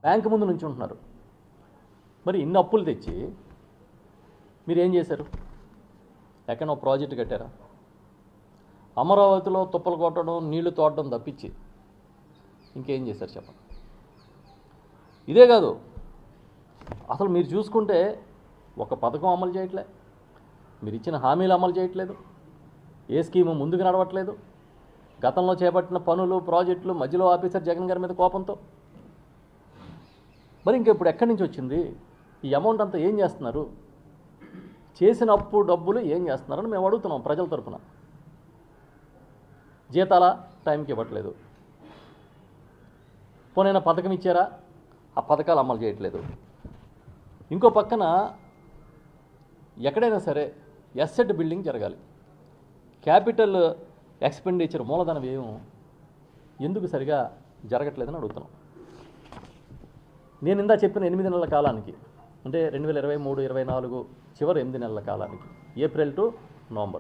Bank ముందు నుంచి ఉంటున్నారు. మరి ఇన్ని అప్పులు తెచ్చి మీరు ఏం చేశారు? ఎక్కడో ప్రాజెక్టు కట్టారా? అమరావతిలో తుప్పలు కొట్టడం, నీళ్లు తోడడం తప్పించి ఇంకేం చేశారు చెప్పండి? ఇదే కాదు, అసలు మీరు చూసుకుంటే ఒక పథకం అమలు చేయట్లే, మీరు ఇచ్చిన హామీలు అమలు చేయట్లేదు, ఏ స్కీము ముందుకు నడవట్లేదు. గతంలో చేపట్టిన పనులు, ప్రాజెక్టులు మధ్యలో ఆఫీసర్ జగన్ గారి మీద కోపంతో. మరి ఇంక ఇప్పుడు ఎక్కడి నుంచి వచ్చింది ఈ అమౌంట్ అంతా? ఏం చేస్తున్నారు? చేసిన అప్పు డబ్బులు ఏం చేస్తున్నారని మేము అడుగుతున్నాం ప్రజల తరఫున. జీతాల టైంకి ఇవ్వట్లేదు, పోనైనా పథకం ఇచ్చారా? ఆ పథకాలు అమలు చేయట్లేదు. ఇంకో పక్కన ఎక్కడైనా సరే ఎస్సెట్ బిల్డింగ్ జరగాలి, క్యాపిటల్ ఎక్స్పెండిచర్ మూలధన వ్యయం ఎందుకు సరిగా జరగట్లేదని అడుగుతున్నాం. నేను ఇందా చెప్పిన 8 నెలల కాలానికి, అంటే 2023-24 చివరి 8 నెలల కాలానికి, ఏప్రిల్ టు నవంబర్